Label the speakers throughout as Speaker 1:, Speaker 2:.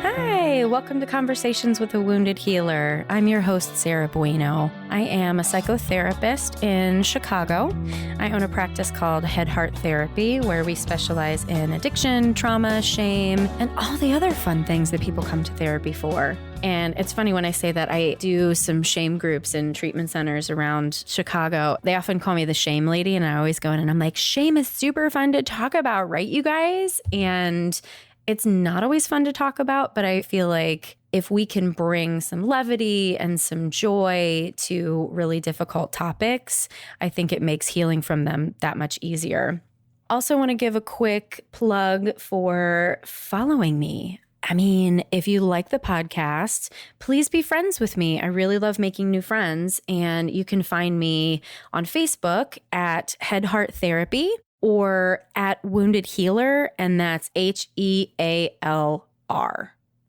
Speaker 1: Hi, welcome to Conversations with a Wounded Healer. I'm your host, Sarah Bueno. I am a psychotherapist in Chicago. I own a practice called Head Heart Therapy, where we specialize in addiction, trauma, shame, and all the other fun things that people come to therapy for. And it's funny when I say that I do some shame groups in treatment centers around Chicago. They often call me the shame lady, and I always go in and I'm like, shame is super fun to talk about, right, you guys? And it's not always fun to talk about, but I feel like if we can bring some levity and some joy to really difficult topics, I think it makes healing from them that much easier. Also want to give a quick plug for following me. I mean, if you like the podcast, please be friends with me. I really love making new friends, and you can find me on Facebook at Head Heart Therapy or at Wounded Healer, and that's HEALR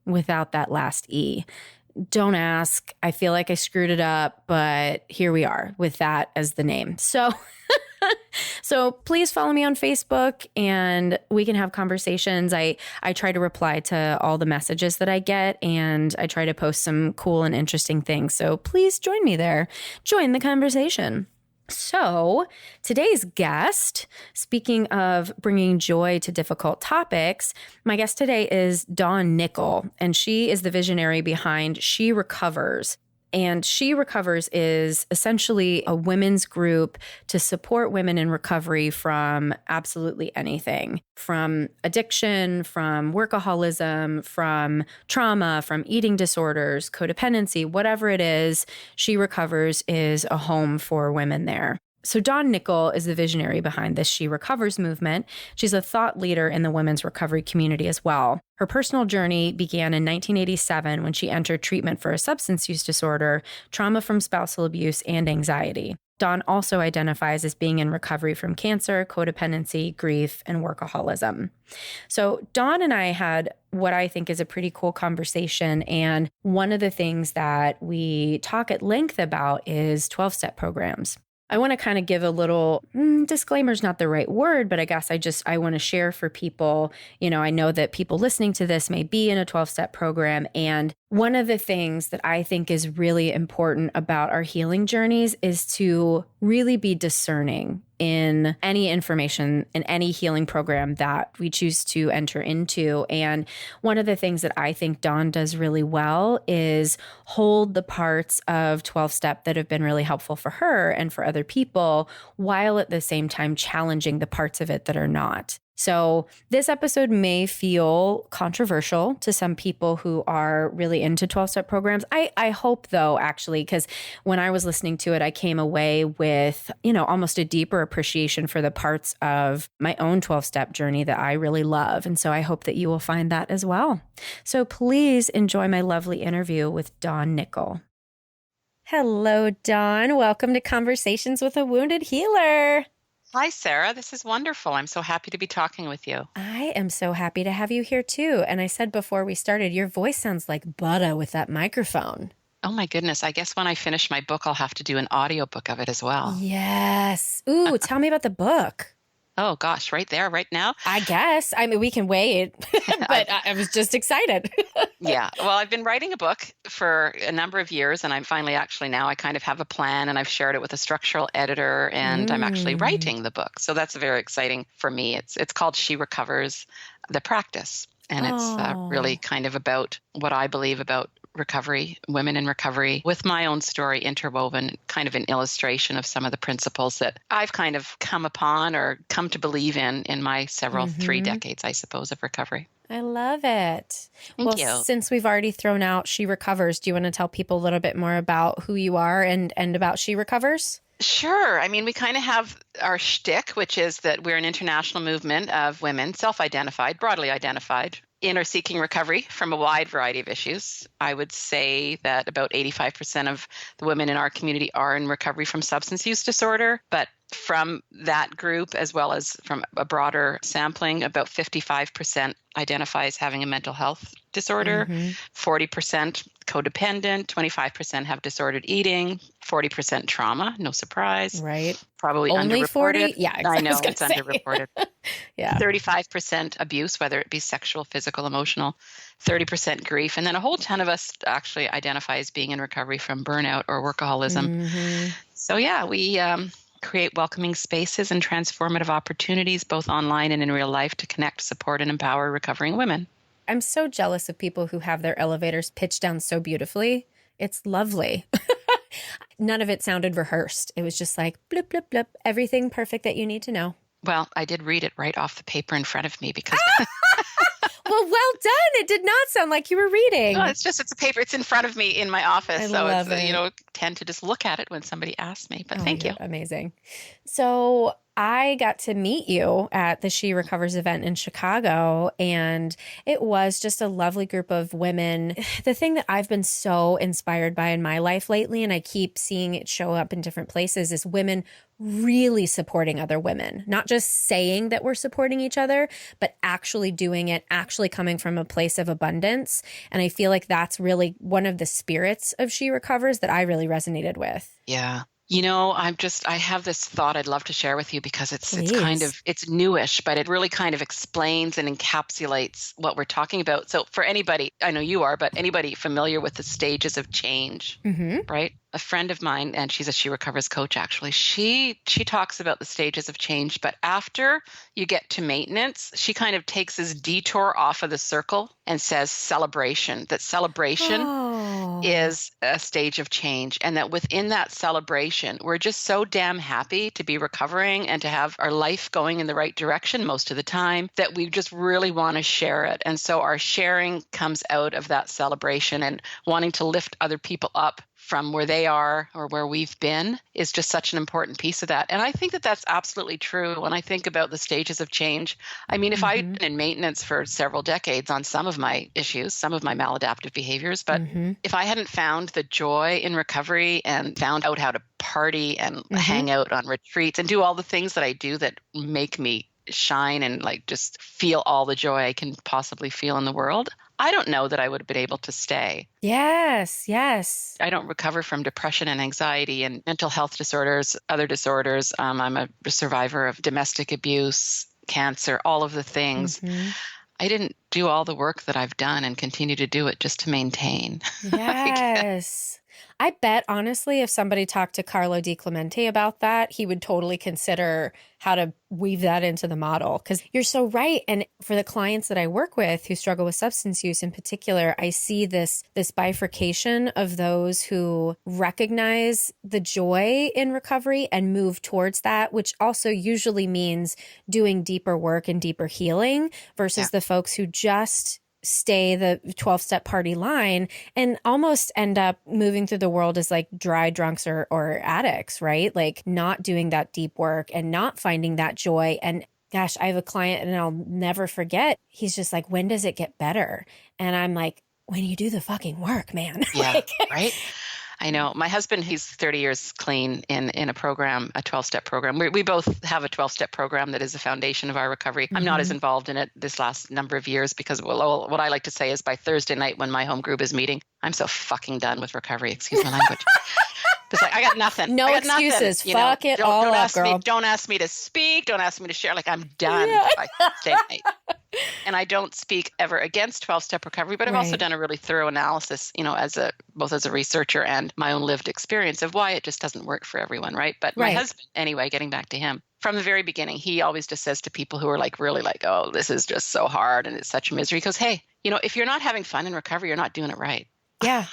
Speaker 1: without that last E. Don't ask. I feel like I screwed it up, but here we are with that as the name. So please follow me on Facebook and we can have conversations. I try to reply to all the messages that I get, and I try to post some cool and interesting things. So please join me there. Join the conversation. So today's guest, speaking of bringing joy to difficult topics, my guest today is Dawn Nickel, and she is the visionary behind She Recovers. And She Recovers is essentially a women's group to support women in recovery from absolutely anything, from addiction, from workaholism, from trauma, from eating disorders, codependency, whatever it is. She Recovers is a home for women there. So Dawn Nickel is the visionary behind this She Recovers movement. She's a thought leader in the women's recovery community as well. Her personal journey began in 1987 when she entered treatment for a substance use disorder, trauma from spousal abuse, and anxiety. Dawn also identifies as being in recovery from cancer, codependency, grief, and workaholism. So Dawn and I had what I think is a pretty cool conversation. And one of the things that we talk at length about is 12-step programs. I want to kind of give a little disclaimer is not the right word, but I guess I want to share for people, I know that people listening to this may be in a 12-step program. And one of the things that I think is really important about our healing journeys is to really be discerning in any information in any healing program that we choose to enter into. And one of the things that I think Dawn does really well is hold the parts of 12-step that have been really helpful for her and for other people, while at the same time challenging the parts of it that are not. So this episode may feel controversial to some people who are really into 12-step programs. I hope, though, actually, because when I was listening to it, I came away with, almost a deeper appreciation for the parts of my own 12-step journey that I really love. And so I hope that you will find that as well. So please enjoy my lovely interview with Dawn Nickel. Hello, Dawn. Welcome to Conversations with a Wounded Healer.
Speaker 2: Hi, Sarah. This is wonderful. I'm so happy to be talking with you.
Speaker 1: I am so happy to have you here, too. And I said before we started, your voice sounds like butter with that microphone.
Speaker 2: Oh, my goodness. I guess when I finish my book, I'll have to do an audiobook of it as well.
Speaker 1: Yes. Ooh, tell me about the book.
Speaker 2: Oh, gosh, right there, right now?
Speaker 1: I guess. I mean, we can wait, but I was just excited.
Speaker 2: Yeah. Well, I've been writing a book for a number of years, and I'm finally now I kind of have a plan, and I've shared it with a structural editor, and I'm actually writing the book. So that's very exciting for me. It's called She Recovers, the Practice. And it's really kind of about what I believe about recovery, women in recovery, with my own story interwoven, kind of an illustration of some of the principles that I've kind of come upon or come to believe in my several 3 decades, I suppose, of recovery.
Speaker 1: I love it.
Speaker 2: Thank you.
Speaker 1: Since we've already thrown out She Recovers, do you want to tell people a little bit more about who you are and about She Recovers?
Speaker 2: Sure. I mean, we kind of have our shtick, which is that we're an international movement of women, self-identified, broadly identified, in or seeking recovery from a wide variety of issues. I would say that about 85% of the women in our community are in recovery from substance use disorder, but from that group, as well as from a broader sampling, about 55% identifies having a mental health disorder,
Speaker 1: Mm-hmm.
Speaker 2: 40% codependent, 25% have disordered eating, 40% trauma, no surprise,
Speaker 1: Right.
Speaker 2: probably
Speaker 1: Only
Speaker 2: underreported.
Speaker 1: 40? Yeah,
Speaker 2: I
Speaker 1: I was
Speaker 2: know
Speaker 1: going
Speaker 2: it's
Speaker 1: to say.
Speaker 2: underreported.
Speaker 1: Yeah.
Speaker 2: 35% abuse, whether it be sexual, physical, emotional, 30% grief, and then a whole ton of us actually identify as being in recovery from burnout or workaholism.
Speaker 1: Mm-hmm.
Speaker 2: So yeah, we create welcoming spaces and transformative opportunities, both online and in real life, to connect, support, and empower recovering women.
Speaker 1: I'm so jealous of people who have their elevators pitched down so beautifully. It's lovely. None of it sounded rehearsed. It was just like blip, blip, blip. Everything perfect that you need to know.
Speaker 2: Well, I did read it right off the paper in front of me because
Speaker 1: Well done. It did not sound like you were reading.
Speaker 2: well, it's a paper. It's in front of me in my office,
Speaker 1: I
Speaker 2: so it's
Speaker 1: love it.
Speaker 2: tend to just look at it when somebody asks me. But
Speaker 1: Oh,
Speaker 2: thank
Speaker 1: you're
Speaker 2: you.
Speaker 1: amazing. So I got to meet you at the She Recovers event in Chicago, and it was just a lovely group of women. The thing that I've been so inspired by in my life lately, and I keep seeing it show up in different places, is women really supporting other women, not just saying that we're supporting each other, but actually doing it, actually coming from a place of abundance. And I feel like that's really one of the spirits of She Recovers that I really resonated with.
Speaker 2: Yeah. I have this thought I'd love to share with you because
Speaker 1: Please.
Speaker 2: it's newish, but it really kind of explains and encapsulates what we're talking about. So for anybody, I know you are, but anybody familiar with the stages of change,
Speaker 1: Mm-hmm.
Speaker 2: right? A friend of mine, and she's a She Recovers coach actually, she talks about the stages of change, but after you get to maintenance, she kind of takes this detour off of the circle and says celebration. That celebration
Speaker 1: Oh.
Speaker 2: is a stage of change, and that within that celebration we're just so damn happy to be recovering and to have our life going in the right direction most of the time that we just really want to share it. And so our sharing comes out of that celebration, and wanting to lift other people up from where they are or where we've been is just such an important piece of that. And I think that that's absolutely true when I think about the stages of change. I mean, if I'd
Speaker 1: Mm-hmm.
Speaker 2: been in maintenance for several decades on some of my issues, some of my maladaptive behaviors, but
Speaker 1: Mm-hmm.
Speaker 2: if I hadn't found the joy in recovery and found out how to party and
Speaker 1: Mm-hmm.
Speaker 2: hang out on retreats and do all the things that I do that make me shine and like just feel all the joy I can possibly feel in the world, I don't know that I would have been able to stay.
Speaker 1: Yes. Yes.
Speaker 2: I don't recover from depression and anxiety and mental health disorders, other disorders. I'm a survivor of domestic abuse, cancer, all of the things.
Speaker 1: Mm-hmm.
Speaker 2: I didn't do all the work that I've done and continue to do it just to maintain.
Speaker 1: Yes. I bet, honestly, if somebody talked to Carlo Di Clemente about that, he would totally consider how to weave that into the model. Because you're so right. And for the clients that I work with who struggle with substance use in particular, I see this bifurcation of those who recognize the joy in recovery and move towards that, which also usually means doing deeper work and deeper healing versus
Speaker 2: Yeah.
Speaker 1: the folks who just stay the 12-step party line and almost end up moving through the world as like dry drunks or addicts, right? Like not doing that deep work and not finding that joy. And gosh, I have a client and I'll never forget. He's just like, when does it get better? And I'm like, when you do the fucking work, man.
Speaker 2: Yeah.
Speaker 1: Like,
Speaker 2: Right. I know. My husband, he's 30 years clean in a program, a 12-step program. We both have a 12-step program that is the foundation of our recovery. I'm not as
Speaker 1: Mhm.
Speaker 2: involved in it this last number of years because, well, what I like to say is by Thursday night when my home group is meeting, I'm so fucking done with recovery. Excuse my language. It's like, I got nothing.
Speaker 1: No
Speaker 2: I got nothing.
Speaker 1: excuses. Fuck it all up, girl.
Speaker 2: Don't ask me to speak. Don't ask me to share. Like, I'm done
Speaker 1: Yeah.
Speaker 2: by Thursday night. And I don't speak ever against 12-step recovery, but I've also
Speaker 1: Right.
Speaker 2: done a really thorough analysis, both as a researcher and my own lived experience of why it just doesn't work for everyone, right? But my
Speaker 1: Right.
Speaker 2: husband, anyway, getting back to him, from the very beginning, he always just says to people who are like really like, oh, this is just so hard and it's such misery. He goes, hey, if you're not having fun in recovery, you're not doing it right.
Speaker 1: Yeah.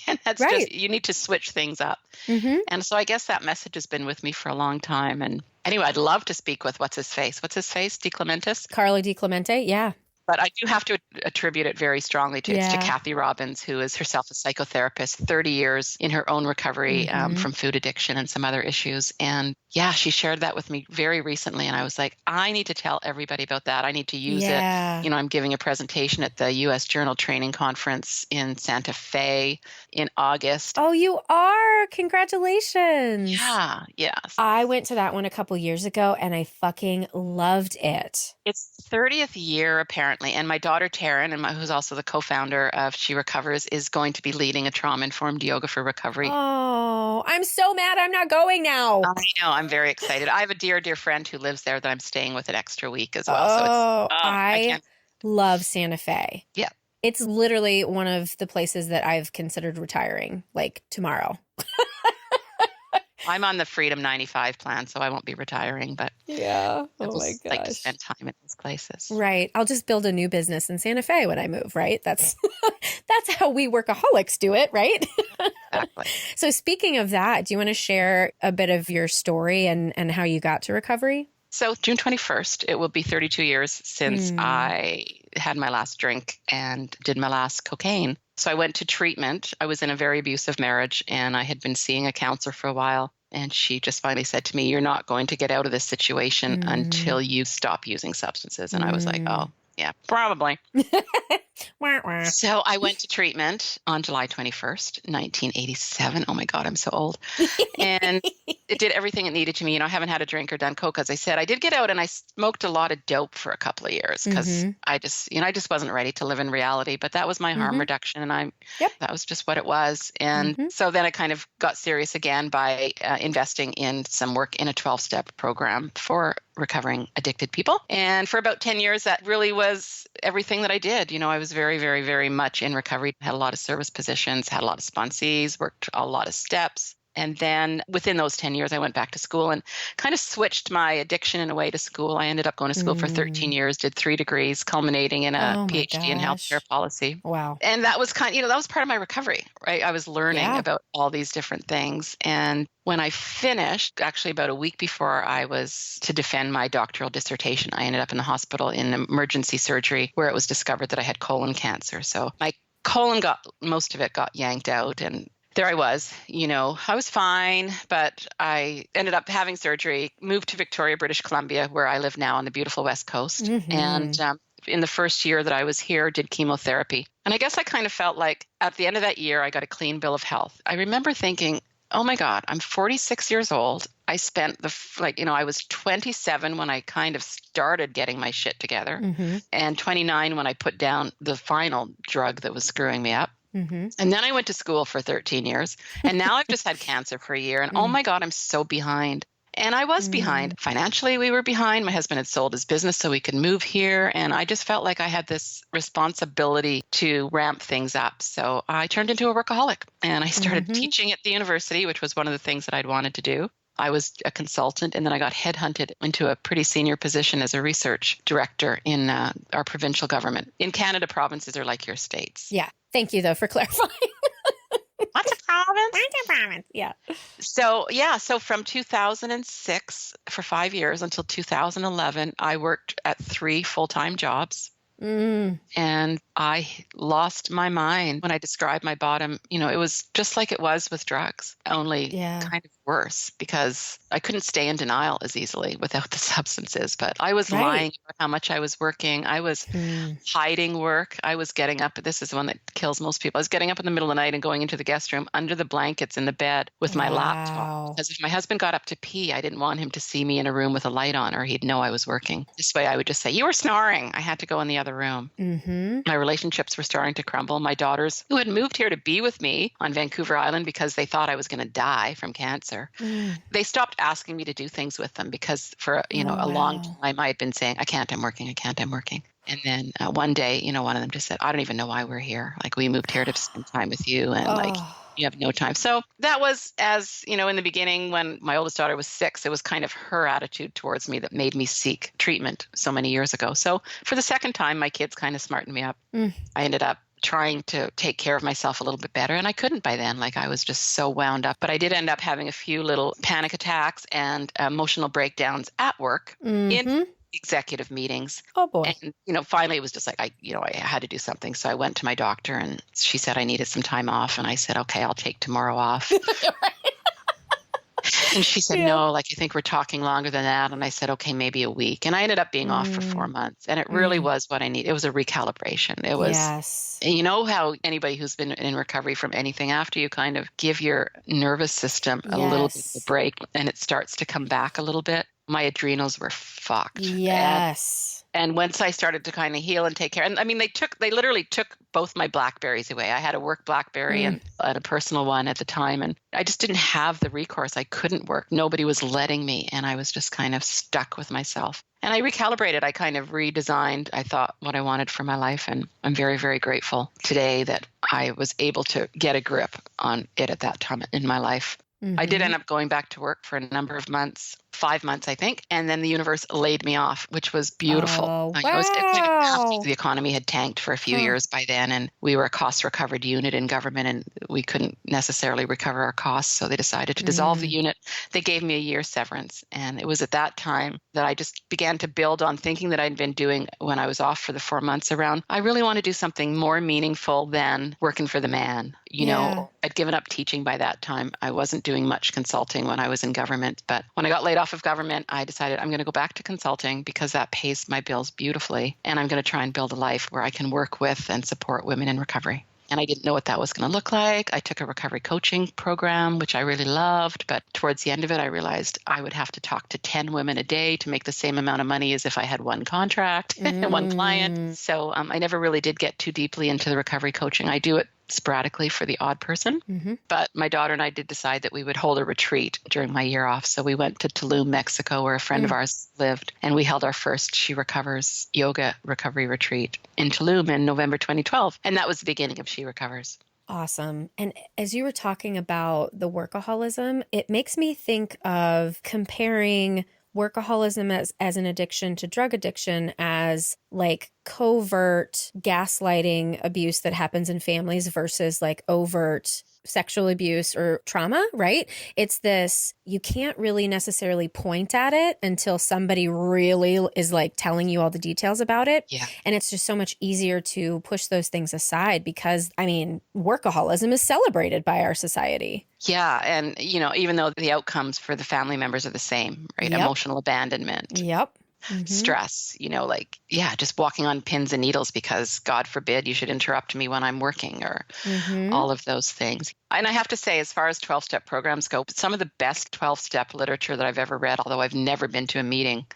Speaker 2: And that's
Speaker 1: Right.
Speaker 2: just, you need to switch things up.
Speaker 1: Mm-hmm.
Speaker 2: And so I guess that message has been with me for a long time. And anyway, I'd love to speak with What's his face, Di Clementis.
Speaker 1: Carlo Di Clemente. Yeah.
Speaker 2: But I do have to attribute it very strongly to
Speaker 1: Yeah.
Speaker 2: Kathy Robbins, who is herself a psychotherapist, 30 years in her own recovery from food addiction and some other issues. And yeah, she shared that with me very recently. And I was like, I need to tell everybody about that. I need to use it. I'm giving a presentation at the U.S. Journal Training Conference in Santa Fe in August.
Speaker 1: Oh, you are? Congratulations.
Speaker 2: Yeah, yes.
Speaker 1: I went to that one a couple years ago and I fucking loved it.
Speaker 2: It's 30th year apparently, and my daughter Taryn, who's also the co-founder of She Recovers, is going to be leading a trauma-informed yoga for recovery.
Speaker 1: Oh, I'm so mad I'm not going now.
Speaker 2: I know, I'm very excited. I have a dear, dear friend who lives there that I'm staying with an extra week as well. So I
Speaker 1: I
Speaker 2: can't.
Speaker 1: love Santa Fe.
Speaker 2: Yeah.
Speaker 1: It's literally one of the places that I've considered retiring, like tomorrow.
Speaker 2: I'm on the Freedom 95 plan, so I won't be retiring, but
Speaker 1: Yeah.
Speaker 2: I
Speaker 1: Oh my
Speaker 2: just like to
Speaker 1: gosh.
Speaker 2: spend time in these places.
Speaker 1: Right. I'll just build a new business in Santa Fe when I move, right? That's how we workaholics do it, right?
Speaker 2: Exactly.
Speaker 1: So speaking of that, do you want to share a bit of your story and how you got to recovery?
Speaker 2: So June 21st, it will be 32 years since I had my last drink and did my last cocaine. So I went to treatment. I was in a very abusive marriage, and I had been seeing a counselor for a while. And she just finally said to me, "You're not going to get out of this situation until you stop using substances." And I was like, "Oh, yeah, probably." So I went to treatment on July 21st, 1987. Oh my God, I'm so old. And it did everything it needed to me. I haven't had a drink or done coke, as I said. I did get out and I smoked a lot of dope for a couple of years because I just wasn't ready to live in reality. But that was my harm reduction, and that was just what it was. And so then I kind of got serious again by investing in some work in a 12-step program for recovering addicted people. And for about 10 years, that really was everything that I did. I was very, very, very much in recovery, had a lot of service positions, had a lot of sponsees, worked a lot of steps. And then within those 10 years, I went back to school and kind of switched my addiction in a way to school. I ended up going to school for 13 years, did 3 degrees, culminating in a PhD in healthcare policy.
Speaker 1: Wow.
Speaker 2: And that was that was part of my recovery, right? I was learning about all these different things. And when I finished, actually about a week before I was to defend my doctoral dissertation, I ended up in the hospital in emergency surgery where it was discovered that I had colon cancer. So my colon most of it got yanked out, and there I was, I was fine, but I ended up having surgery, moved to Victoria, British Columbia, where I live now on the beautiful West Coast. And in the first year that I was here, did chemotherapy. And I guess I kind of felt like at the end of that year, I got a clean bill of health. I remember thinking, oh my God, I'm 46 years old. I spent I was 27 when I kind of started getting my shit together, and 29 when I put down the final drug that was screwing me up. And then I went to school for 13 years, and now I've just had cancer for a year, and oh my God, I'm so behind. And I was behind. Financially, we were behind. My husband had sold his business so we could move here, and I just felt like I had this responsibility to ramp things up. So I turned into a workaholic, and I started teaching at the university, which was one of the things that I'd wanted to do. I was a consultant, and then I got headhunted into a pretty senior position as a research director in our provincial government. In Canada, provinces are like your states.
Speaker 1: Yeah. Thank you, though, for clarifying.
Speaker 2: What's a province?
Speaker 1: What's a province? Yeah.
Speaker 2: So from 2006 for 5 years until 2011, I worked at 3 full-time jobs. And I lost my mind when I described my bottom. It was just like it was with drugs, only kind of worse because I couldn't stay in denial as easily without the substances. But I was lying about how much I was working. I was hiding work. I was getting up. This is the one that kills most people. I was getting up in the middle of the night and going into the guest room under the blankets in the bed with my laptop. Because if my husband got up to pee, I didn't want him to see me in a room with a light on, or he'd know I was working. This way I would just say, "You were snoring." I had to go in the other room. My relationships were starting to crumble. My daughters, who had moved here to be with me on Vancouver Island because they thought I was going to die from cancer, they stopped asking me to do things with them because for a long time I had been saying, "I can't, I'm working, I can't, I'm working." And then one day, one of them just said, "I don't even know why we're here. Like, we moved here to spend time with you, and you have no time." So that was, as in the beginning when my oldest daughter was 6, it was kind of her attitude towards me that made me seek treatment so many years ago. So for the second time, my kids kind of smartened me up. I ended up trying to take care of myself a little bit better, and I couldn't by then. Like, I was just so wound up. But I did end up having a few little panic attacks and emotional breakdowns at work in executive meetings.
Speaker 1: Oh boy.
Speaker 2: And finally it was just like I had to do something. So I went to my doctor, and she said I needed some time off, and I said, "Okay, I'll take tomorrow off." And she said, "No, I think we're talking longer than that." And I said, "Okay, maybe a week." And I ended up being off for 4 months, and it really was what I needed. It was a recalibration. It was, and you know how anybody who's been in recovery from anything, after you kind of give your nervous system a little bit of a break and it starts to come back a little bit, my adrenals were fucked.
Speaker 1: Yes.
Speaker 2: And once I started to kind of heal and take care, and I mean, they literally took both my Blackberries away. I had a work Blackberry and a personal one at the time, and I just didn't have the recourse. I couldn't work. Nobody was letting me, and I was just kind of stuck with myself. And I recalibrated. I kind of redesigned, I thought, what I wanted for my life. And I'm very, very grateful today that I was able to get a grip on it at that time in my life. I did end up going back to work for a number of months, 5 months, I think. And then the universe laid me off, which was beautiful.
Speaker 1: Oh,
Speaker 2: It was kind of
Speaker 1: wow.
Speaker 2: the economy had tanked for a few years by then. And we were a cost recovered unit in government, and we couldn't necessarily recover our costs. So they decided to dissolve the unit. They gave me a year severance. And it was at that time that I just began to build on thinking that I'd been doing when I was off for the 4 months around. I really want to do something more meaningful than working for the man. You know, I'd given up teaching by that time. I wasn't doing much consulting when I was in government. But when I got laid off of government, I decided I'm going to go back to consulting because that pays my bills beautifully. And I'm going to try and build a life where I can work with and support women in recovery. And I didn't know what that was going to look like. I took a recovery coaching program, which I really loved. But towards the end of it, I realized I would have to talk to 10 women a day to make the same amount of money as if I had one contract and one client. So I never really did get too deeply into the recovery coaching. I do it sporadically for the odd person. But my daughter and I did decide that we would hold a retreat during my year off. So we went to Tulum, Mexico, where a friend of ours lived, and we held our first She Recovers yoga recovery retreat in Tulum in November 2012. And that was the beginning of She Recovers.
Speaker 1: Awesome. And as you were talking about the workaholism, it makes me think of comparing workaholism as an addiction to drug addiction as like covert gaslighting abuse that happens in families versus like overt sexual abuse or trauma, right? It's this, you can't really necessarily point at it until somebody really is like telling you all the details about it.
Speaker 2: Yeah.
Speaker 1: And it's just so much easier to push those things aside because, I mean, workaholism is celebrated by our society.
Speaker 2: Yeah. And, you know, even though the outcomes for the family members are the same, right?
Speaker 1: Yep.
Speaker 2: Emotional abandonment.
Speaker 1: Yep.
Speaker 2: Stress, you know, like, just walking on pins and needles because God forbid you should interrupt me when I'm working or all of those things. And I have to say, as far as 12-step programs go, some of the best 12-step literature that I've ever read, although I've never been to a meeting,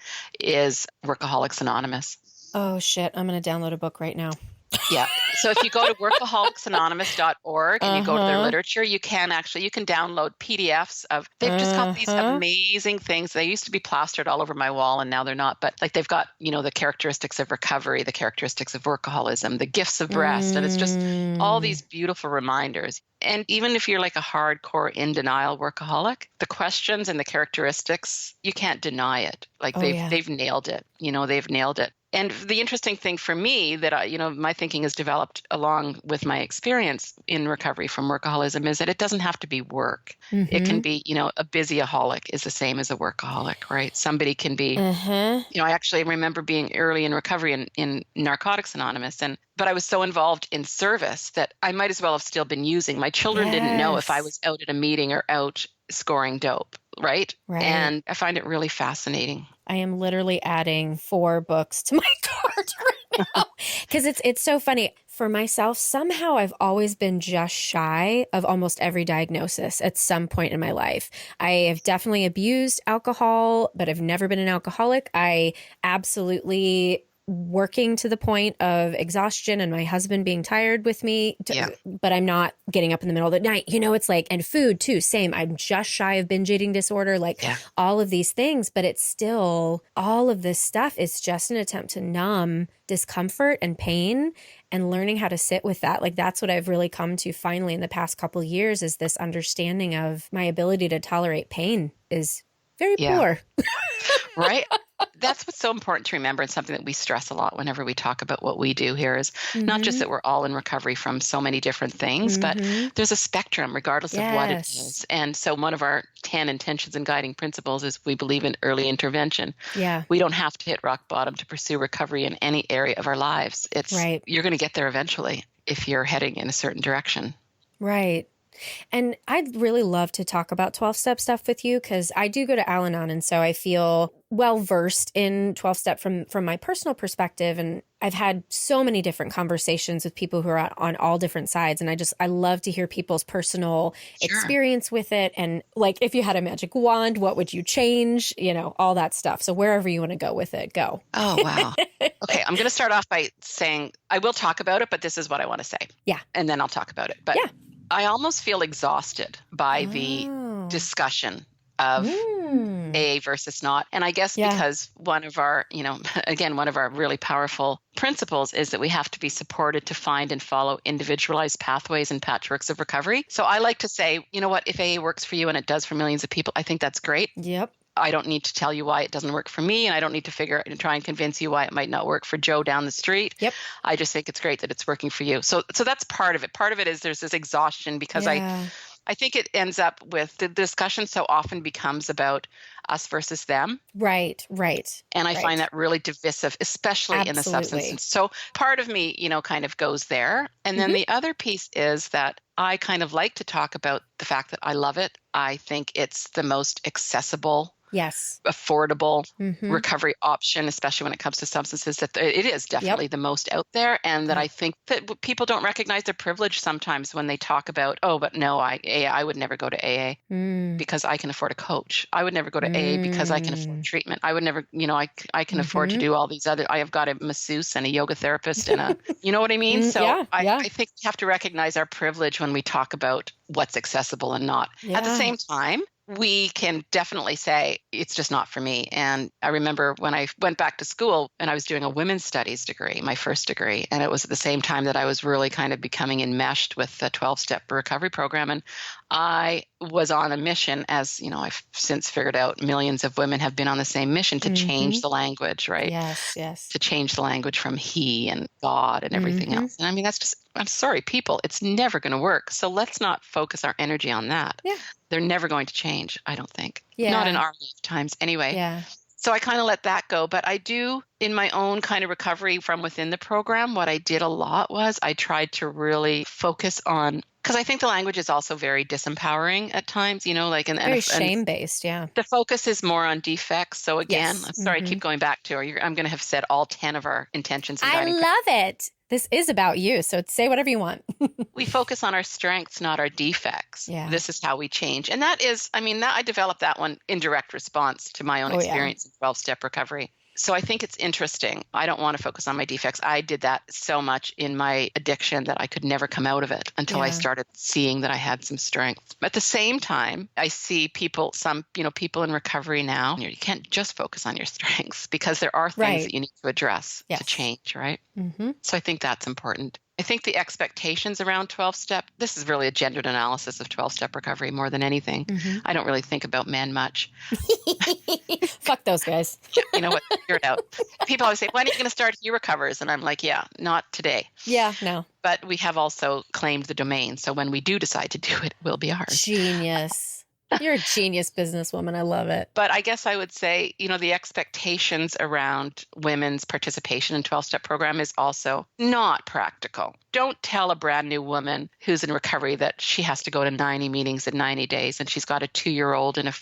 Speaker 2: is Workaholics Anonymous.
Speaker 1: Oh, shit. I'm going to download a book right now.
Speaker 2: Yeah. So if you go to workaholicsanonymous.org and you go to their literature, you can download PDFs of, they've just got these amazing things. They used to be plastered all over my wall and now they're not, but like they've got, you know, the characteristics of recovery, the characteristics of workaholism, the gifts of rest. And it's just all these beautiful reminders. And even if you're like a hardcore in denial workaholic, the questions and the characteristics, you can't deny it. Like they've nailed it. You know, they've nailed it. And the interesting thing for me that, my thinking has developed along with my experience in recovery from workaholism is that it doesn't have to be work. It can be, a busyaholic is the same as a workaholic, right? Somebody can be, I actually remember being early in recovery in Narcotics Anonymous, but I was so involved in service that I might as well have still been using. My children didn't know if I was out at a meeting or out scoring dope, right? And I find it really fascinating.
Speaker 1: I am literally adding 4 books to my cart right now because it's so funny. For myself, somehow I've always been just shy of almost every diagnosis at some point in my life. I have definitely abused alcohol, but I've never been an alcoholic. I absolutely working to the point of exhaustion and my husband being tired with me, but I'm not getting up in the middle of the night. It's like, and food too, same. I'm just shy of binge eating disorder, all of these things, but it's still, all of this stuff is just an attempt to numb discomfort and pain and learning how to sit with that. Like that's what I've really come to finally in the past couple of years is this understanding of my ability to tolerate pain is very poor.
Speaker 2: Right? That's what's so important to remember, and something that we stress a lot whenever we talk about what we do here is not just that we're all in recovery from so many different things, but there's a spectrum regardless of what it is. And so one of our 10 intentions and guiding principles is we believe in early intervention. Yeah. We don't have to hit rock bottom to pursue recovery in any area of our lives. You're going to get there eventually if you're heading in a certain direction.
Speaker 1: Right. And I'd really love to talk about 12-step stuff with you because I do go to Al-Anon. And so I feel well versed in 12-step from my personal perspective, and I've had so many different conversations with people who are on all different sides, and I love to hear people's personal
Speaker 2: Sure.
Speaker 1: experience with it, and like, if you had a magic wand, what would you change? All that stuff. So wherever you want to go with it, go.
Speaker 2: Oh, wow. Okay, I'm going to start off by saying I will talk about it, but this is what I want to say.
Speaker 1: Yeah.
Speaker 2: And then I'll talk about it. But
Speaker 1: Yeah.
Speaker 2: I almost feel exhausted by the discussion of AA versus not. And I guess because one of our, again, one of our really powerful principles is that we have to be supported to find and follow individualized pathways and patchworks of recovery. So I like to say, you know what, if AA works for you and it does for millions of people, I think that's great.
Speaker 1: Yep.
Speaker 2: I don't need to tell you why it doesn't work for me, and I don't need to try and convince you why it might not work for Joe down the street.
Speaker 1: Yep.
Speaker 2: I just think it's great that it's working for you. So that's part of it. Part of it is there's this exhaustion because I think it ends up with the discussion so often becomes about us versus them.
Speaker 1: Right.
Speaker 2: And I find that really divisive, especially in the substance. So part of me, kind of goes there. And then the other piece is that I kind of like to talk about the fact that I love it. I think it's the most accessible, affordable recovery option, especially when it comes to substances, that it is definitely the most out there. And that I think that people don't recognize their privilege sometimes when they talk about, oh, but no, I would never go to AA because I can afford a coach. I would never go to AA because I can afford treatment. I would never, I can afford to do all these other, I have got a masseuse and a yoga therapist and a, you know what I mean? So I think we have to recognize our privilege when we talk about what's accessible and not. At the same time, we can definitely say it's just not for me. And I remember when I went back to school and I was doing a women's studies degree, my first degree, and it was at the same time that I was really kind of becoming enmeshed with the 12-step recovery program. And I was on a mission, as I've since figured out millions of women have been on the same mission to change the language, right?
Speaker 1: Yes.
Speaker 2: To change the language from he and God and everything else. And I mean, that's just, I'm sorry, people, it's never going to work. So let's not focus our energy on that.
Speaker 1: Yeah.
Speaker 2: They're never going to change, I don't think.
Speaker 1: Yeah.
Speaker 2: Not in our lifetimes anyway.
Speaker 1: Yeah.
Speaker 2: So I kind of let that go. But I do, in my own kind of recovery from within the program, what I did a lot was I tried to really focus on, because I think the language is also very disempowering at times,
Speaker 1: very shame-based,
Speaker 2: The focus is more on defects. So again, I'm sorry, I keep going back to, I'm going to have said all 10 of our intentions.
Speaker 1: I love it. This is about you, so say whatever you want.
Speaker 2: We focus on our strengths, not our defects.
Speaker 1: Yeah.
Speaker 2: This is how we change. And that is, I developed that one in direct response to my own experience in 12-step recovery. So I think it's interesting. I don't want to focus on my defects. I did that so much in my addiction that I could never come out of it until I started seeing that I had some strength. At the same time, I see people in recovery now, you can't just focus on your strengths because there are things that you need to address to change, right? So I think that's important. I think the expectations around 12-step, this is really a gendered analysis of 12-step recovery more than anything. I don't really think about men much.
Speaker 1: Fuck those guys.
Speaker 2: You know what? Figure it out. People always say, when are you going to start He Recovers? And I'm like, not today.
Speaker 1: Yeah, no.
Speaker 2: But we have also claimed the domain. So when we do decide to do it, it will be ours.
Speaker 1: Genius. You're a genius businesswoman. I love it.
Speaker 2: But I guess I would say, the expectations around women's participation in 12-step program is also not practical. Don't tell a brand new woman who's in recovery that she has to go to 90 meetings in 90 days and she's got a 2-year-old and a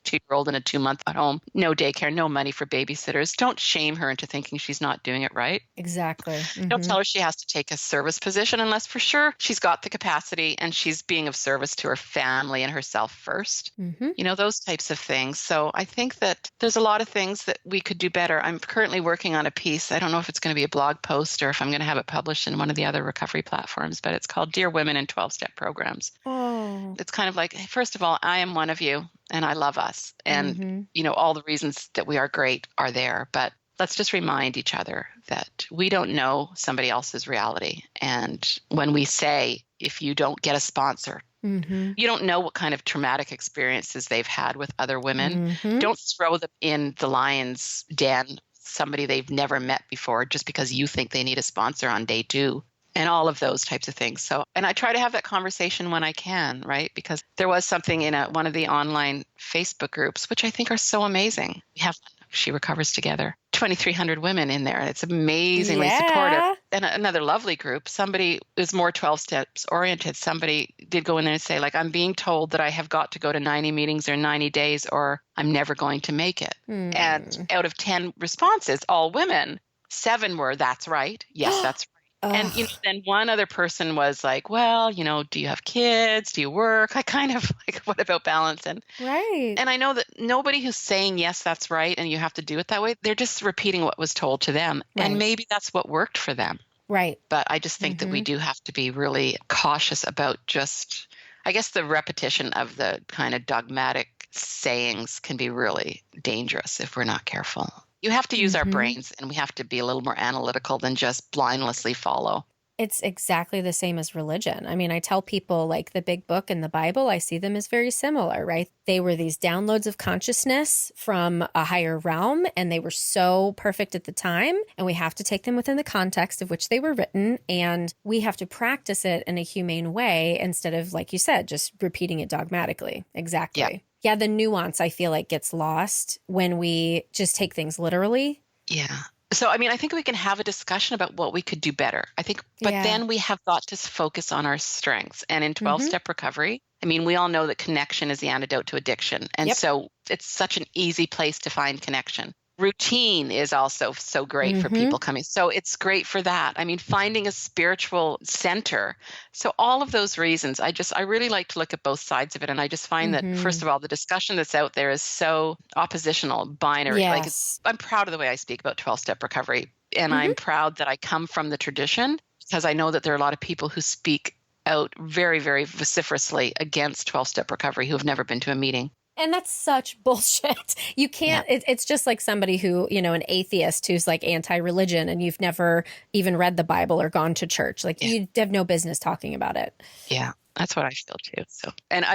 Speaker 2: 2-year-old and a 2-month at home, no daycare, no money for babysitters. Don't shame her into thinking she's not doing it right.
Speaker 1: Exactly.
Speaker 2: Don't tell her she has to take a service position unless for sure she's got the capacity and she's being of service to her family and herself first. Those types of things. So I think that there's a lot of things that we could do better. I'm currently working on a piece. I don't know if it's going to be a blog post or if I'm going to have it published in one of the other recovery platforms, but it's called Dear Women in 12-Step Programs.
Speaker 1: Oh.
Speaker 2: It's kind of like, first of all, I am one of you. And I love us. And, all the reasons that we are great are there. But let's just remind each other that we don't know somebody else's reality. And when we say, if you don't get a sponsor, you don't know what kind of traumatic experiences they've had with other women. Don't throw them in the lion's den, somebody they've never met before, just because you think they need a sponsor on day 2. And all of those types of things. So, and I try to have that conversation when I can, right? Because there was something in one of the online Facebook groups, which I think are so amazing. We have She Recovers Together, 2,300 women in there. It's amazingly supportive. and another lovely group, somebody is more 12 steps oriented. Somebody did go in there and say, like, I'm being told that I have got to go to 90 meetings or 90 days or I'm never going to make it. And out of 10 responses, all women, 7 were, that's right. Yes, that's right. And then one other person was like, well, do you have kids? Do you work? I kind of like, what about balance? And
Speaker 1: right.
Speaker 2: And I know that nobody who's saying, yes, that's right, and you have to do it that way, they're just repeating what was told to them.
Speaker 1: Right.
Speaker 2: And maybe that's what worked for them.
Speaker 1: Right.
Speaker 2: But I just think that we do have to be really cautious about just, I guess the repetition of the kind of dogmatic sayings can be really dangerous if we're not careful. You have to use our brains, and we have to be a little more analytical than just blindlessly follow.
Speaker 1: It's exactly the same as religion. I mean, I tell people like the big book and the Bible, I see them as very similar, right? They were these downloads of consciousness from a higher realm, and they were so perfect at the time. And we have to take them within the context of which they were written. And we have to practice it in a humane way instead of, like you said, just repeating it dogmatically. Exactly. Yeah, the nuance I feel like gets lost when we just take things literally.
Speaker 2: Yeah. So, I mean, I think we can have a discussion about what we could do better. I think, but then we have got to focus on our strengths. And in 12-step recovery, I mean, we all know that connection is the antidote to addiction. And so it's such an easy place to find connection. Routine is also so great for people coming. So it's great for that. I mean, finding a spiritual center. So all of those reasons, I really like to look at both sides of it. And I just find that, first of all, the discussion that's out there is so oppositional, binary.
Speaker 1: Yes.
Speaker 2: Like, I'm proud of the way I speak about 12-step recovery. And I'm proud that I come from the tradition, because I know that there are a lot of people who speak out very, very vociferously against 12-step recovery who have never been to a meeting.
Speaker 1: And that's such bullshit. You can't, it's just like somebody who, an atheist who's like anti-religion and you've never even read the Bible or gone to church. Like you have no business talking about it.
Speaker 2: Yeah, that's what I feel too. So, and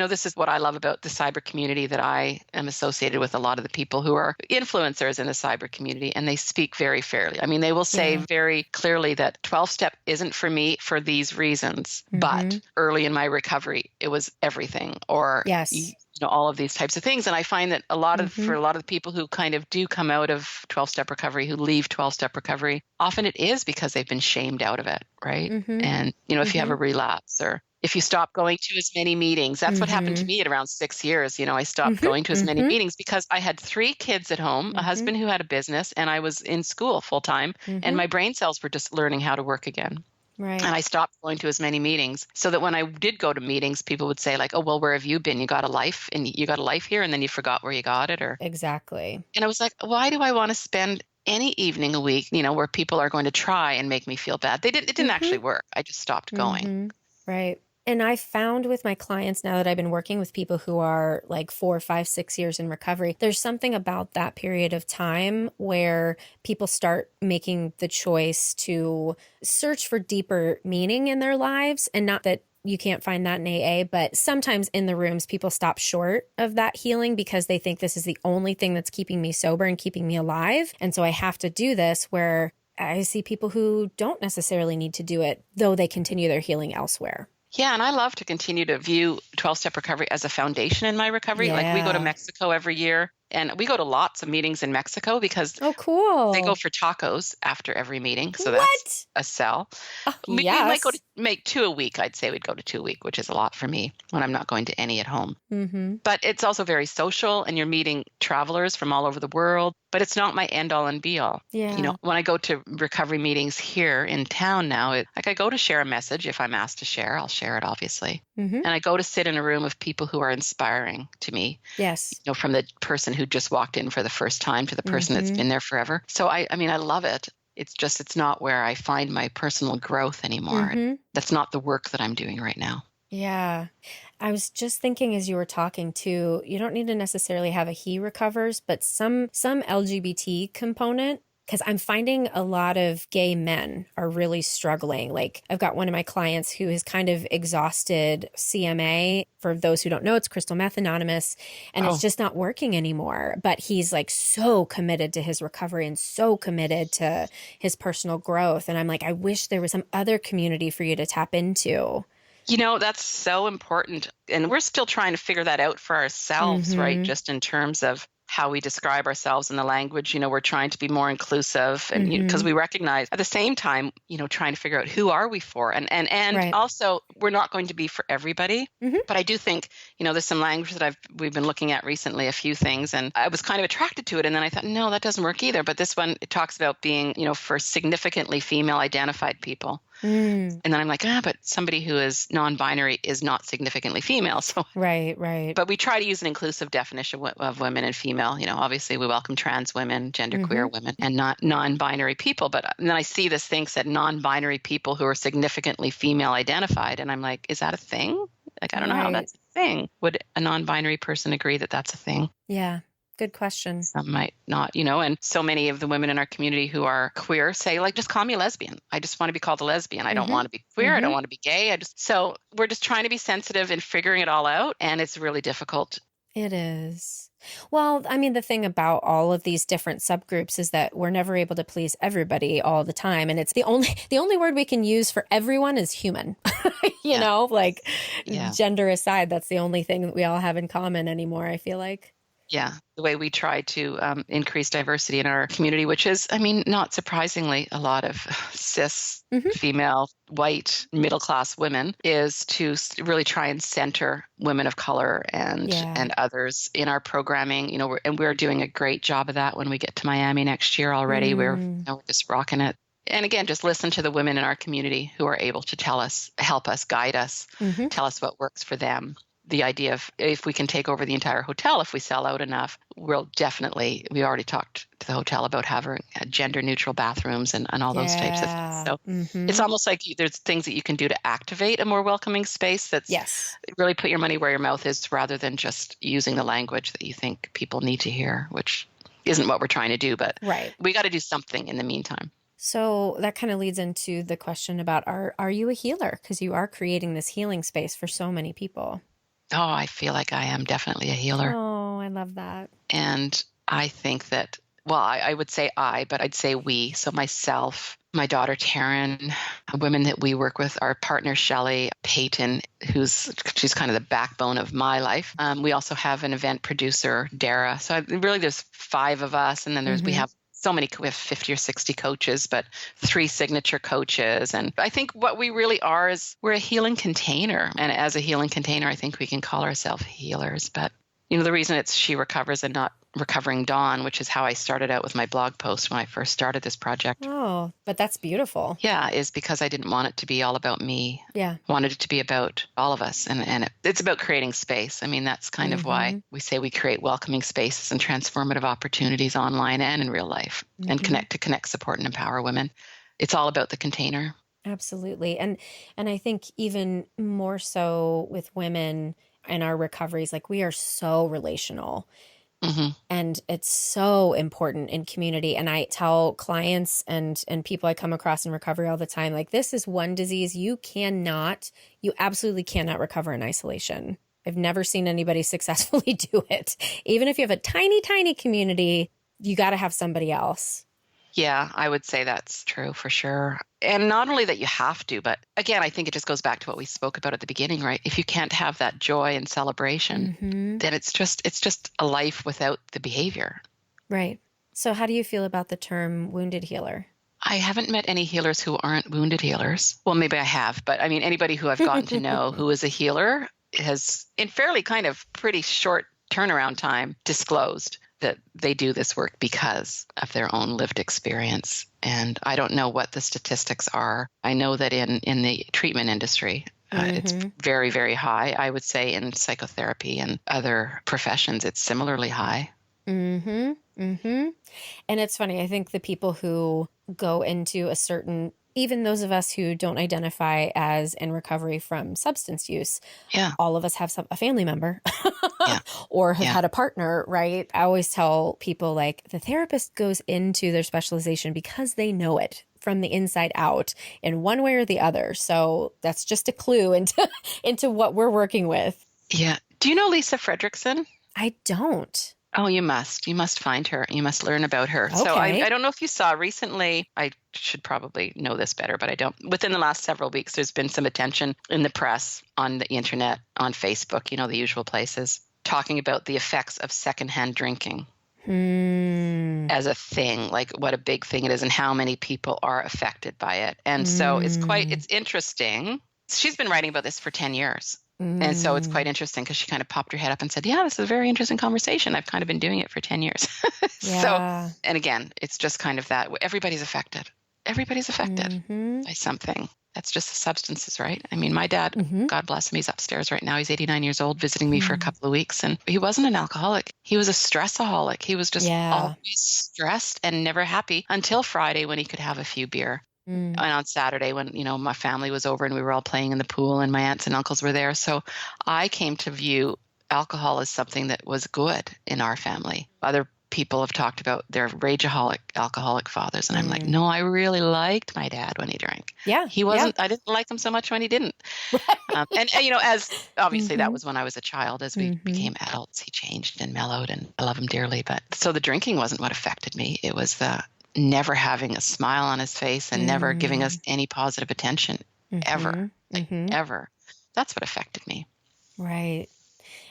Speaker 2: this is what I love about the cyber community, that I am associated with a lot of the people who are influencers in the cyber community, and they speak very fairly. I mean, they will say very clearly that 12-step isn't for me for these reasons, but early in my recovery, it was everything. Or all of these types of things. And I find that for a lot of the people who kind of do come out of 12-step recovery, who leave 12-step recovery, often it is because they've been shamed out of it, right? And, if you have a relapse, or if you stop going to as many meetings, that's what happened to me at around 6 years. I stopped going to as many meetings because I had 3 kids at home, a husband who had a business, and I was in school full time, and my brain cells were just learning how to work again.
Speaker 1: Right.
Speaker 2: And I stopped going to as many meetings, so that when I did go to meetings, people would say like, oh, well, where have you been? You got a life, and you got a life here, and then you forgot where you got it. Or
Speaker 1: exactly.
Speaker 2: And I was like, why do I want to spend any evening a week, where people are going to try and make me feel bad? It didn't actually work. I just stopped going.
Speaker 1: Right. And I found with my clients, now that I've been working with people who are like 4, 5, 6 years in recovery, there's something about that period of time where people start making the choice to search for deeper meaning in their lives. And not that you can't find that in AA, but sometimes in the rooms, people stop short of that healing because they think this is the only thing that's keeping me sober and keeping me alive. And so I have to do this, where I see people who don't necessarily need to do it, though they continue their healing elsewhere.
Speaker 2: Yeah, and I love to continue to view 12-step recovery as a foundation in my recovery. Like, we go to Mexico every year, and we go to lots of meetings in Mexico because
Speaker 1: cool.
Speaker 2: They go for tacos after every meeting. So that's a sell. We might go to make 2 a week. I'd say we'd go to 2 a week, which is a lot for me when I'm not going to any at home. But it's also very social, and you're meeting travelers from all over the world. But it's not my end all and be all.
Speaker 1: Yeah.
Speaker 2: When I go to recovery meetings here in town now, I go to share a message. If I'm asked to share, I'll share it, obviously. And I go to sit in a room of people who are inspiring to me.
Speaker 1: Yes.
Speaker 2: From the person who just walked in for the first time to the person that's been there forever. So I love it. It's not where I find my personal growth anymore. That's not the work that I'm doing right now.
Speaker 1: Yeah. I was just thinking as you were talking too, you don't need to necessarily have a he recovers, but some LGBT component, because I'm finding a lot of gay men are really struggling. Like, I've got one of my clients who has kind of exhausted CMA. For those who don't know, it's crystal meth anonymous, and it's just not working anymore. But he's like so committed to his recovery and so committed to his personal growth. And I'm like, I wish there was some other community for you to tap into.
Speaker 2: That's so important. And we're still trying to figure that out for ourselves, right? Just in terms of, how we describe ourselves in the language. We're trying to be more inclusive, and because we recognize at the same time, trying to figure out who are we for, and
Speaker 1: Right.
Speaker 2: also we're not going to be for everybody. But I do think, there's some language that we've been looking at recently, a few things, and I was kind of attracted to it, and then I thought, no, that doesn't work either. But this one, it talks about being, for significantly female identified people. And then I'm like, but somebody who is non-binary is not significantly female. So
Speaker 1: Right.
Speaker 2: but we try to use an inclusive definition of women and female. Obviously we welcome trans women, genderqueer women, and not non-binary people. But then I see this thing said non-binary people who are significantly female identified. And I'm like, is that a thing? Like, I don't know how that's a thing. Would a non-binary person agree that that's a thing?
Speaker 1: Yeah. Good question.
Speaker 2: Some might not, and so many of the women in our community who are queer say, like, just call me a lesbian. I just want to be called a lesbian. I don't want to be queer. I don't want to be gay. So we're just trying to be sensitive and figuring it all out. And it's really difficult.
Speaker 1: It is. Well, I mean, the thing about all of these different subgroups is that we're never able to please everybody all the time. And it's the only word we can use for everyone is human, gender aside, that's the only thing that we all have in common anymore, I feel like.
Speaker 2: Yeah, the way we try to increase diversity in our community, which is, not surprisingly, a lot of cis, female, white, middle-class women, is to really try and center women of color and others in our programming. We're doing a great job of that when we get to Miami next year already. We're just rocking it. And again, just listen to the women in our community who are able to tell us, help us, guide us, tell us what works for them. The idea of if we can take over the entire hotel, if we sell out enough, we already talked to the hotel about having gender neutral bathrooms and all those types of things. So it's almost like there's things that you can do to activate a more welcoming space that's really put your money where your mouth is, rather than just using the language that you think people need to hear, which isn't what we're trying to do, but we got to do something in the meantime.
Speaker 1: So that kind of leads into the question about, are you a healer? Because you are creating this healing space for so many people.
Speaker 2: Oh, I feel like I am definitely a healer.
Speaker 1: Oh, I love that.
Speaker 2: And I think that, I would say but I'd say we. So myself, my daughter, Taryn, women that we work with, our partner, Shelley, Peyton, she's kind of the backbone of my life. We also have an event producer, Dara. So there's 5 of us. And then we have we have 50 or 60 coaches, but 3 signature coaches. And I think what we really are is we're a healing container. And as a healing container, I think we can call ourselves healers. But, the reason it's She Recovers and not Recovering Dawn, which is how I started out with my blog post when I first started this project.
Speaker 1: Oh, but that's beautiful.
Speaker 2: Yeah, is because I didn't want it to be all about me.
Speaker 1: Yeah.
Speaker 2: Wanted it to be about all of us. And it's about creating space. That's kind of why we say we create welcoming spaces and transformative opportunities online and in real life, and connect, support, and empower women. It's all about the container.
Speaker 1: Absolutely. And I think even more so with women in our recoveries, like, we are so relational. And it's so important in community. And I tell clients and people I come across in recovery all the time, like, this is one disease you absolutely cannot recover in isolation. I've never seen anybody successfully do it. Even if you have a tiny, tiny community, you got to have somebody else.
Speaker 2: Yeah, I would say that's true for sure. And not only that you have to, but again, I think it just goes back to what we spoke about at the beginning, right? If you can't have that joy and celebration, then it's just a life without the behavior.
Speaker 1: Right. So how do you feel about the term wounded healer?
Speaker 2: I haven't met any healers who aren't wounded healers. Well, maybe I have, but anybody who I've gotten to know who is a healer has, in fairly kind of pretty short turnaround time, disclosed that they do this work because of their own lived experience. And I don't know what the statistics are. I know that in the treatment industry, it's very, very high. I would say in psychotherapy and other professions, it's similarly high.
Speaker 1: And it's funny, I think the people who go into a certain, even those of us who don't identify as in recovery from substance use, all of us have a family member or have had a partner, right? I always tell people, like, the therapist goes into their specialization because they know it from the inside out in one way or the other. So that's just a clue into what we're working with.
Speaker 2: Yeah. Do you know Lisa Fredrickson?
Speaker 1: I don't.
Speaker 2: Oh, you must. You must find her. You must learn about her.
Speaker 1: Okay.
Speaker 2: So I don't know if you saw recently, I should probably know this better, but I don't. Within the last several weeks, there's been some attention in the press, on the internet, on Facebook, the usual places, talking about the effects of secondhand drinking
Speaker 1: Mm.
Speaker 2: as a thing, like what a big thing it is and how many people are affected by it. And so it's interesting. She's been writing about this for 10 years. And so it's quite interesting because she kind of popped her head up and said, yeah, this is a very interesting conversation. I've kind of been doing it for 10 years. So,
Speaker 1: Yeah.
Speaker 2: and again, it's just kind of that everybody's affected. Everybody's affected by something. That's just the substances, right? I mean, my dad, God bless him, he's upstairs right now. He's 89 years old, visiting me for a couple of weeks. And he wasn't an alcoholic. He was a stressaholic. He was just always stressed and never happy until Friday when he could have a few beer. And on Saturday when, my family was over and we were all playing in the pool and my aunts and uncles were there. So I came to view alcohol as something that was good in our family. Other people have talked about their rageaholic alcoholic fathers. And I'm like, no, I really liked my dad when he drank.
Speaker 1: Yeah.
Speaker 2: He wasn't, I didn't like him so much when he didn't. And as obviously that was when I was a child. As we became adults, he changed and mellowed and I love him dearly. But so the drinking wasn't what affected me. It was the never having a smile on his face and never giving us any positive attention ever, ever. That's what affected me.
Speaker 1: Right.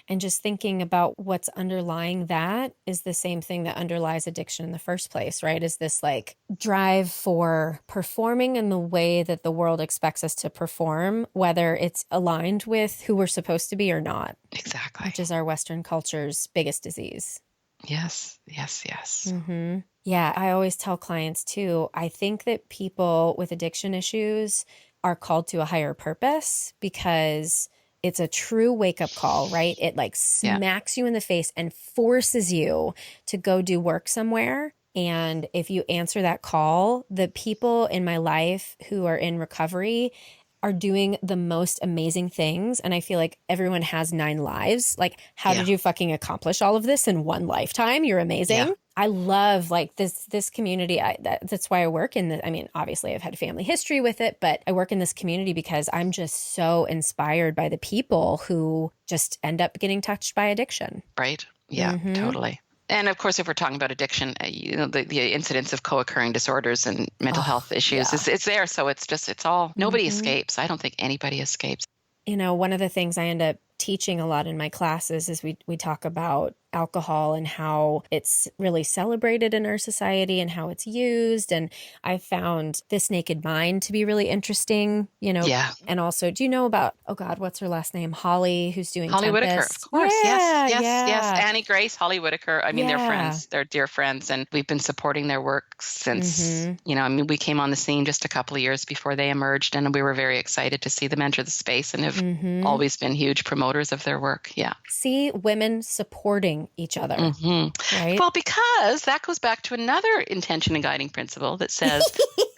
Speaker 1: And just thinking about what's underlying that is the same thing that underlies addiction in the first place, right? Is this like drive for performing in the way that the world expects us to perform, whether it's aligned with who we're supposed to be or not.
Speaker 2: Exactly.
Speaker 1: Which is our Western culture's biggest disease.
Speaker 2: Yes.
Speaker 1: Yeah, I always tell clients too, I think that people with addiction issues are called to a higher purpose because it's a true wake-up call, right? It like smacks you in the face and forces you to go do work somewhere. And if you answer that call, the people in my life who are in recovery are doing the most amazing things. And I feel like everyone has 9 lives. Like, how did you fucking accomplish all of this in one lifetime? You're amazing. Yeah. I love like this community. That's why I work in the, I mean, obviously I've had a family history with it, but I work in this community because I'm just so inspired by the people who just end up getting touched by addiction.
Speaker 2: Right. Yeah, totally. And of course, if we're talking about addiction, the incidence of co-occurring disorders and mental health issues, it's there. So it's all, nobody escapes. I don't think anybody escapes.
Speaker 1: One of the things I end up teaching a lot in my classes is we talk about alcohol and how it's really celebrated in our society and how it's used. And I found This Naked Mind to be really interesting, Yeah. And also, do you know about, oh God, what's her last name? Holly, who's doing
Speaker 2: Holly
Speaker 1: Tempest.
Speaker 2: Whitaker, of course. Yes.
Speaker 1: Yeah.
Speaker 2: Annie Grace, Holly Whitaker. I mean, they're friends. They're dear friends. And we've been supporting their work since, we came on the scene just a couple of years before they emerged. And we were very excited to see them enter the space and have always been huge promoters of their work. Yeah.
Speaker 1: See women supporting each other, right?
Speaker 2: Well, because that goes back to another intention and guiding principle that says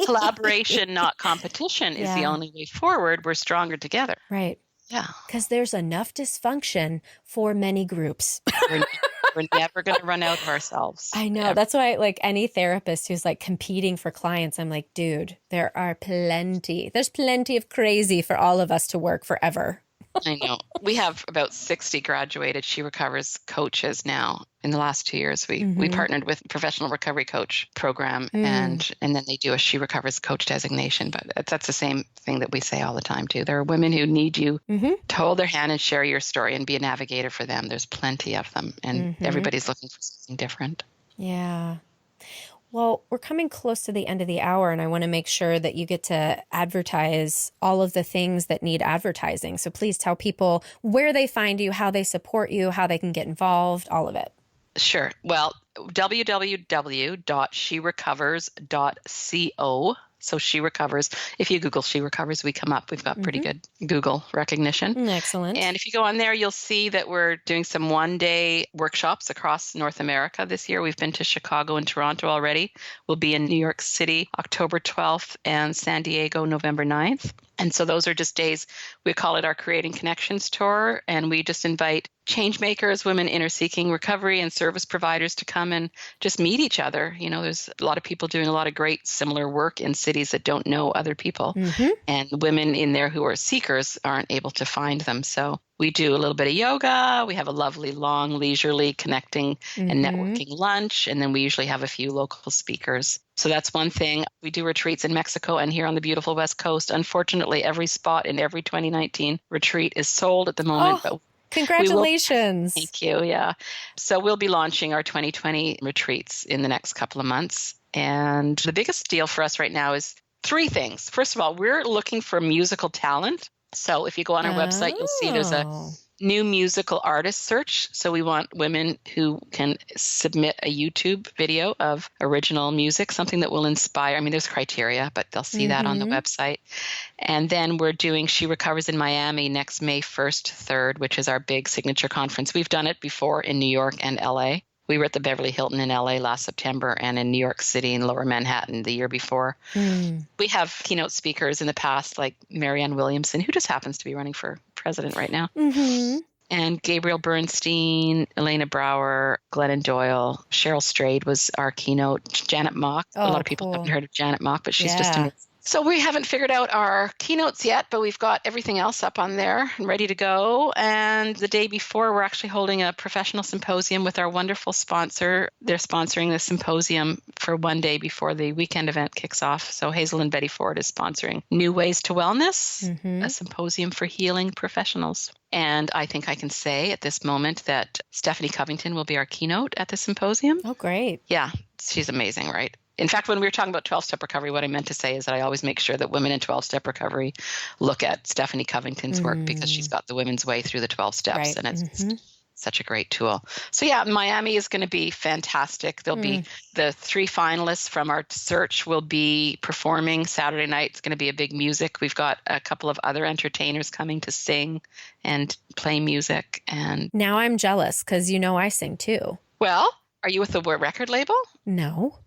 Speaker 2: collaboration, not competition, is the only way forward. We're stronger together.
Speaker 1: Right.
Speaker 2: Yeah.
Speaker 1: Because there's enough dysfunction for many groups.
Speaker 2: We're never going to run out of ourselves.
Speaker 1: I know. Ever. That's why, like, any therapist who's like competing for clients, I'm like, dude, there's plenty of crazy for all of us to work forever.
Speaker 2: I know. We have about 60 graduated She Recovers coaches now. In the last 2 years, we partnered with Professional Recovery Coach program, and then they do a She Recovers coach designation. But that's the same thing that we say all the time, too. There are women who need you to hold their hand and share your story and be a navigator for them. There's plenty of them, and everybody's looking for something different.
Speaker 1: Yeah. Well, we're coming close to the end of the hour, and I want to make sure that you get to advertise all of the things that need advertising. So please tell people where they find you, how they support you, how they can get involved, all of it.
Speaker 2: Sure. Well, www.sherecovers.co. So She Recovers. If you Google She Recovers, we come up. We've got pretty good Google recognition.
Speaker 1: Excellent.
Speaker 2: And if you go on there, you'll see that we're doing some one-day workshops across North America this year. We've been to Chicago and Toronto already. We'll be in New York City October 12th and San Diego November 9th. And so those are just days, we call it our Creating Connections Tour, and we just invite change makers, women inner-seeking recovery, and service providers to come and just meet each other. There's a lot of people doing a lot of great similar work in cities that don't know other people, and women in there who are seekers aren't able to find them. So we do a little bit of yoga. We have a lovely, long, leisurely connecting and networking lunch. And then we usually have a few local speakers. So that's one thing. We do retreats in Mexico and here on the beautiful West Coast. Unfortunately, every spot in every 2019 retreat is sold at the moment. But
Speaker 1: Congratulations.
Speaker 2: Thank you. Yeah. So we'll be launching our 2020 retreats in the next couple of months. And the biggest deal for us right now is three things. First of all, we're looking for musical talent. So if you go on our website, you'll see there's a new musical artist search. So we want women who can submit a YouTube video of original music, something that will inspire. I mean, there's criteria, but they'll see that on the website. And then we're doing She Recovers in Miami next May 1st, 3rd, which is our big signature conference. We've done it before in New York and LA. We were at the Beverly Hilton in LA last September and in New York City in Lower Manhattan the year before. We have keynote speakers in the past like Marianne Williamson, who just happens to be running for president right now, and Gabriel Bernstein, Elena Brower, Glennon Doyle, Cheryl Strayed was our keynote, Janet Mock. A lot of people haven't heard of Janet Mock, but she's just amazing. So we haven't figured out our keynotes yet, but we've got everything else up on there and ready to go. And the day before, we're actually holding a professional symposium with our wonderful sponsor. They're sponsoring the symposium for one day before the weekend event kicks off. So Hazel and Betty Ford is sponsoring New Ways to Wellness, a symposium for healing professionals. And I think I can say at this moment that Stephanie Covington will be our keynote at the symposium.
Speaker 1: Oh, great.
Speaker 2: Yeah, she's amazing, right? In fact, when we were talking about 12-step recovery, what I meant to say is that I always make sure that women in 12-step recovery look at Stephanie Covington's work because she's got the women's way through the 12 steps, and it's such a great tool. So yeah, Miami is going to be fantastic. There'll be the 3 finalists from our search will be performing Saturday night. It's going to be a big music. We've got a couple of other entertainers coming to sing and play music. And
Speaker 1: now I'm jealous because I sing too.
Speaker 2: Well, are you with the record label?
Speaker 1: No.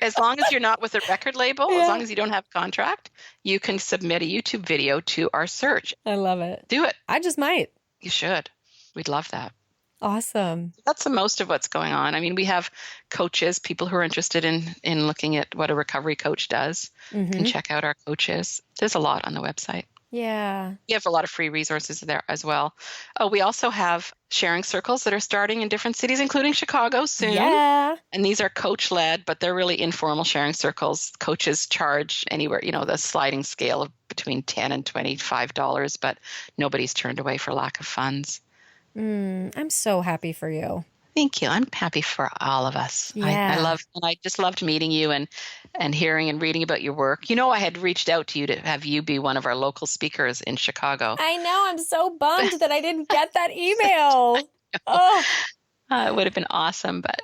Speaker 2: As long as you're not with a record label, as long as you don't have a contract, you can submit a YouTube video to our search.
Speaker 1: I love it.
Speaker 2: Do it.
Speaker 1: I just might.
Speaker 2: You should. We'd love that.
Speaker 1: Awesome.
Speaker 2: That's the most of what's going on. I mean, we have coaches, people who are interested in looking at what a recovery coach does can check out our coaches. There's a lot on the website.
Speaker 1: Yeah.
Speaker 2: We have a lot of free resources there as well. Oh, we also have sharing circles that are starting in different cities, including Chicago soon.
Speaker 1: Yeah.
Speaker 2: And these are coach-led, but they're really informal sharing circles. Coaches charge anywhere, the sliding scale of between $10 and $25, but nobody's turned away for lack of funds.
Speaker 1: I'm so happy for you.
Speaker 2: Thank you. I'm happy for all of us.
Speaker 1: Yeah.
Speaker 2: I just loved meeting you and hearing and reading about your work. I had reached out to you to have you be one of our local speakers in Chicago.
Speaker 1: I know. I'm so bummed that I didn't get that email.
Speaker 2: It would have been awesome, but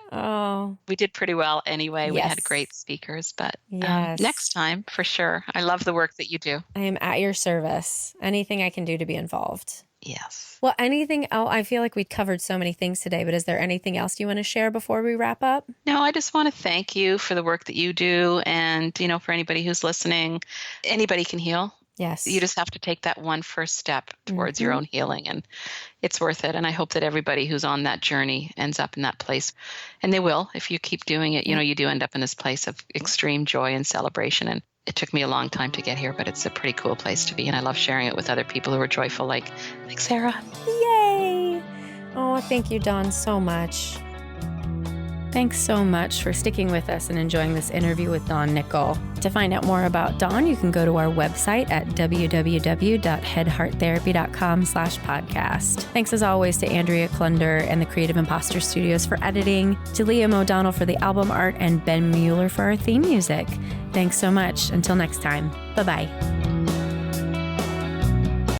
Speaker 2: we did pretty well anyway. We had great speakers, but next time for sure. I love the work that you do.
Speaker 1: I am at your service. Anything I can do to be involved.
Speaker 2: Yes.
Speaker 1: Well, anything else? I feel like we covered so many things today, but is there anything else you want to share before we wrap up?
Speaker 2: No, I just want to thank you for the work that you do. And, for anybody who's listening, anybody can heal.
Speaker 1: Yes.
Speaker 2: You just have to take that one first step towards your own healing, and it's worth it. And I hope that everybody who's on that journey ends up in that place. And they will. If you keep doing it, you do end up in this place of extreme joy and celebration. And it took me a long time to get here, but it's a pretty cool place to be. And I love sharing it with other people who are joyful, like Sarah.
Speaker 1: Yay! Oh, thank you, Dawn, so much. Thanks so much for sticking with us and enjoying this interview with Dawn Nickel. To find out more about Dawn, you can go to our website at www.headhearttherapy.com/podcast. Thanks as always to Andrea Klunder and the Creative Imposter Studios for editing, to Liam O'Donnell for the album art, and Ben Mueller for our theme music. Thanks so much. Until next time. Bye-bye.